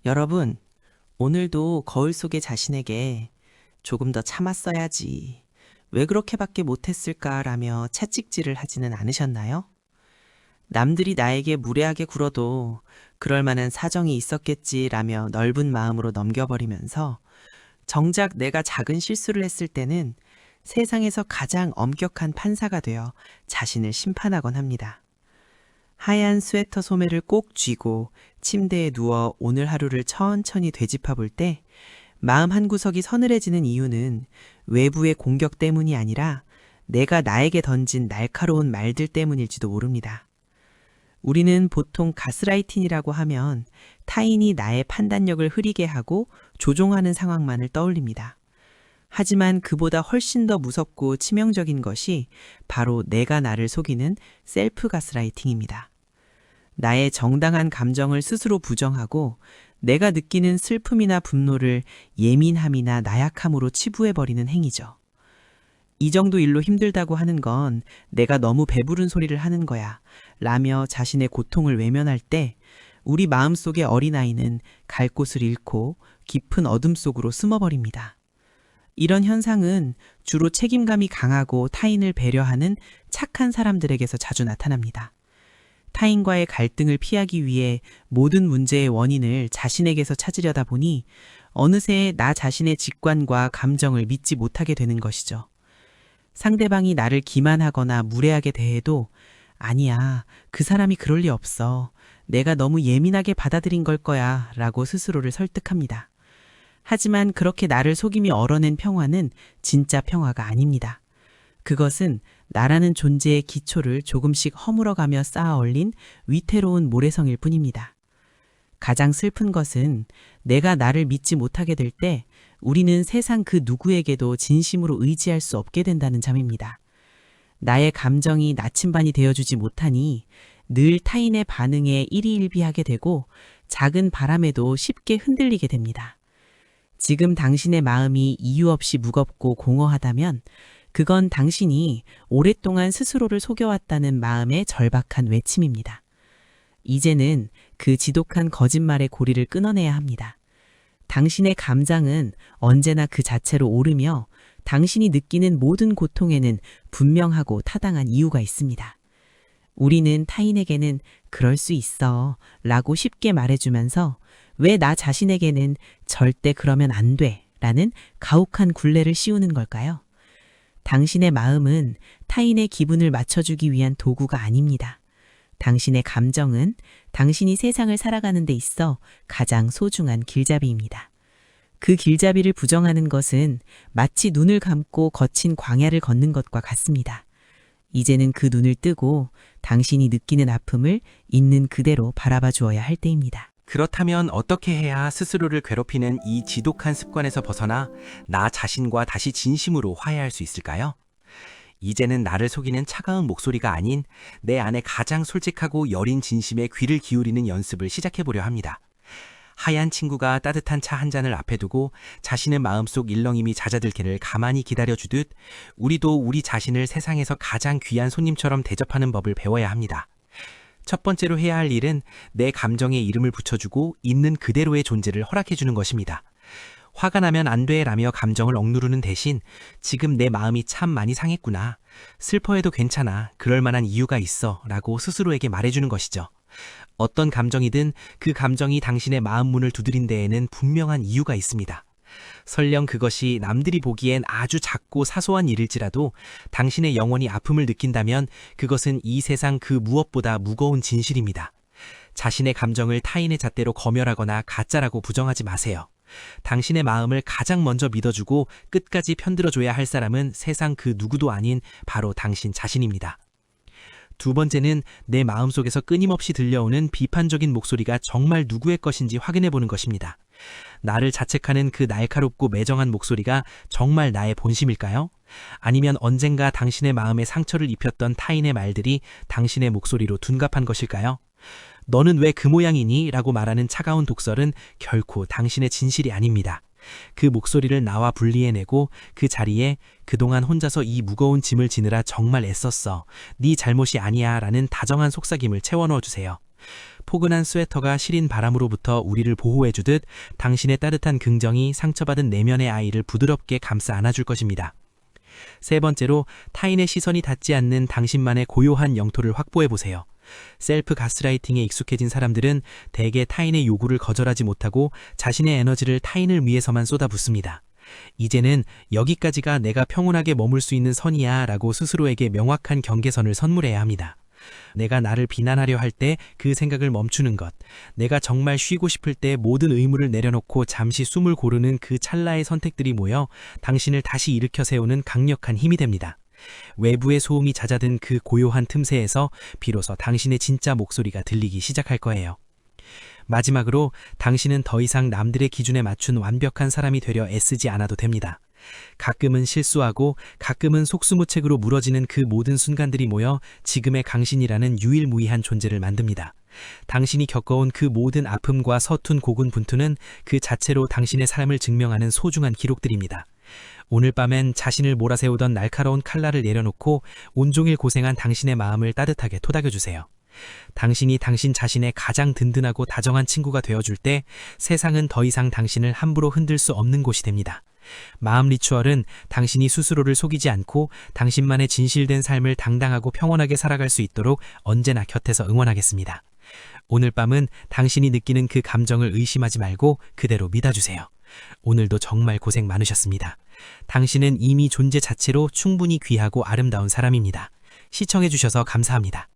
여러분, 오늘도 거울 속의 자신에게 조금 더 참았어야지. 왜 그렇게밖에 못했을까라며 채찍질을 하지는 않으셨나요? 남들이 나에게 무례하게 굴어도 그럴 만한 사정이 있었겠지라며 넓은 마음으로 넘겨버리면서 정작 내가 작은 실수를 했을 때는 세상에서 가장 엄격한 판사가 되어 자신을 심판하곤 합니다. 하얀 스웨터 소매를 꼭 쥐고 침대에 누워 오늘 하루를 천천히 되짚어 볼 때 마음 한구석이 서늘해지는 이유는 외부의 공격 때문이 아니라 내가 나에게 던진 날카로운 말들 때문일지도 모릅니다. 우리는 보통 가스라이팅이라고 하면 타인이 나의 판단력을 흐리게 하고 조종하는 상황만을 떠올립니다. 하지만 그보다 훨씬 더 무섭고 치명적인 것이 바로 내가 나를 속이는 셀프 가스라이팅입니다. 나의 정당한 감정을 스스로 부정하고 내가 느끼는 슬픔이나 분노를 예민함이나 나약함으로 치부해버리는 행위죠. 이 정도 일로 힘들다고 하는 건 내가 너무 배부른 소리를 하는 거야 라며 자신의 고통을 외면할 때 우리 마음속의 어린아이는 갈 곳을 잃고 깊은 어둠 속으로 숨어버립니다. 이런 현상은 주로 책임감이 강하고 타인을 배려하는 착한 사람들에게서 자주 나타납니다. 타인과의 갈등을 피하기 위해 모든 문제의 원인을 자신에게서 찾으려다 보니 어느새 나 자신의 직관과 감정을 믿지 못하게 되는 것이죠. 상대방이 나를 기만하거나 무례하게 대해도 아니야, 그 사람이 그럴 리 없어. 내가 너무 예민하게 받아들인 걸 거야 라고 스스로를 설득합니다. 하지만 그렇게 나를 속임이 얼어낸 평화는 진짜 평화가 아닙니다. 그것은 나라는 존재의 기초를 조금씩 허물어가며 쌓아 올린 위태로운 모래성일 뿐입니다. 가장 슬픈 것은 내가 나를 믿지 못하게 될 때 우리는 세상 그 누구에게도 진심으로 의지할 수 없게 된다는 점입니다. 나의 감정이 나침반이 되어주지 못하니 늘 타인의 반응에 일희일비하게 되고 작은 바람에도 쉽게 흔들리게 됩니다. 지금 당신의 마음이 이유 없이 무겁고 공허하다면 그건 당신이 오랫동안 스스로를 속여왔다는 마음의 절박한 외침입니다. 이제는 그 지독한 거짓말의 고리를 끊어내야 합니다. 당신의 감정은 언제나 그 자체로 옳으며 당신이 느끼는 모든 고통에는 분명하고 타당한 이유가 있습니다. 우리는 타인에게는 그럴 수 있어 라고 쉽게 말해주면서 왜 나 자신에게는 절대 그러면 안 돼 라는 가혹한 굴레를 씌우는 걸까요? 당신의 마음은 타인의 기분을 맞춰주기 위한 도구가 아닙니다. 당신의 감정은 당신이 세상을 살아가는 데 있어 가장 소중한 길잡이입니다. 그 길잡이를 부정하는 것은 마치 눈을 감고 거친 광야를 걷는 것과 같습니다. 이제는 그 눈을 뜨고 당신이 느끼는 아픔을 있는 그대로 바라봐 주어야 할 때입니다. 그렇다면 어떻게 해야 스스로를 괴롭히는 이 지독한 습관에서 벗어나 나 자신과 다시 진심으로 화해할 수 있을까요? 이제는 나를 속이는 차가운 목소리가 아닌 내 안에 가장 솔직하고 여린 진심에 귀를 기울이는 연습을 시작해보려 합니다. 하얀 친구가 따뜻한 차 한 잔을 앞에 두고 자신의 마음속 일렁임이 잦아들기를 가만히 기다려주듯 우리도 우리 자신을 세상에서 가장 귀한 손님처럼 대접하는 법을 배워야 합니다. 첫 번째로 해야 할 일은 내 감정에 이름을 붙여주고 있는 그대로의 존재를 허락해주는 것입니다. 화가 나면 안 돼 라며 감정을 억누르는 대신 지금 내 마음이 참 많이 상했구나. 슬퍼해도 괜찮아. 그럴 만한 이유가 있어 라고 스스로에게 말해주는 것이죠. 어떤 감정이든 그 감정이 당신의 마음 문을 두드린 데에는 분명한 이유가 있습니다. 설령 그것이 남들이 보기엔 아주 작고 사소한 일일지라도 당신의 영혼이 아픔을 느낀다면 그것은 이 세상 그 무엇보다 무거운 진실입니다. 자신의 감정을 타인의 잣대로 검열하거나 가짜라고 부정하지 마세요. 당신의 마음을 가장 먼저 믿어주고 끝까지 편들어줘야 할 사람은 세상 그 누구도 아닌 바로 당신 자신입니다. 두 번째는 내 마음속에서 끊임없이 들려오는 비판적인 목소리가 정말 누구의 것인지 확인해보는 것입니다. 나를 자책하는 그 날카롭고 매정한 목소리가 정말 나의 본심일까요? 아니면 언젠가 당신의 마음에 상처를 입혔던 타인의 말들이 당신의 목소리로 둔갑한 것일까요? 너는 왜 그 모양이니? 라고 말하는 차가운 독설은 결코 당신의 진실이 아닙니다. 그 목소리를 나와 분리해내고 그 자리에 그동안 혼자서 이 무거운 짐을 지느라 정말 애썼어. 네 잘못이 아니야 라는 다정한 속삭임을 채워넣어주세요. 포근한 스웨터가 시린 바람으로부터 우리를 보호해주듯 당신의 따뜻한 긍정이 상처받은 내면의 아이를 부드럽게 감싸 안아줄 것입니다. 세 번째로, 타인의 시선이 닿지 않는 당신만의 고요한 영토를 확보해보세요. 셀프 가스라이팅에 익숙해진 사람들은 대개 타인의 요구를 거절하지 못하고 자신의 에너지를 타인을 위해서만 쏟아붓습니다. 이제는 여기까지가 내가 평온하게 머물 수 있는 선이야 라고 스스로에게 명확한 경계선을 선물해야 합니다. 내가 나를 비난하려 할 때 그 생각을 멈추는 것, 내가 정말 쉬고 싶을 때 모든 의무를 내려놓고 잠시 숨을 고르는 그 찰나의 선택들이 모여 당신을 다시 일으켜 세우는 강력한 힘이 됩니다. 외부의 소음이 잦아든 그 고요한 틈새에서 비로소 당신의 진짜 목소리가 들리기 시작할 거예요. 마지막으로, 당신은 더 이상 남들의 기준에 맞춘 완벽한 사람이 되려 애쓰지 않아도 됩니다. 가끔은 실수하고 가끔은 속수무책으로 무너지는 그 모든 순간들이 모여 지금의 당신이라는 유일무이한 존재를 만듭니다. 당신이 겪어온 그 모든 아픔과 서툰 고군분투는 그 자체로 당신의 삶을 증명하는 소중한 기록들입니다. 오늘 밤엔 자신을 몰아세우던 날카로운 칼날을 내려놓고 온종일 고생한 당신의 마음을 따뜻하게 토닥여주세요. 당신이 당신 자신의 가장 든든하고 다정한 친구가 되어줄 때 세상은 더 이상 당신을 함부로 흔들 수 없는 곳이 됩니다. 마음 리추얼은 당신이 스스로를 속이지 않고 당신만의 진실된 삶을 당당하고 평온하게 살아갈 수 있도록 언제나 곁에서 응원하겠습니다. 오늘 밤은 당신이 느끼는 그 감정을 의심하지 말고 그대로 믿어주세요. 오늘도 정말 고생 많으셨습니다. 당신은 이미 존재 자체로 충분히 귀하고 아름다운 사람입니다. 시청해주셔서 감사합니다.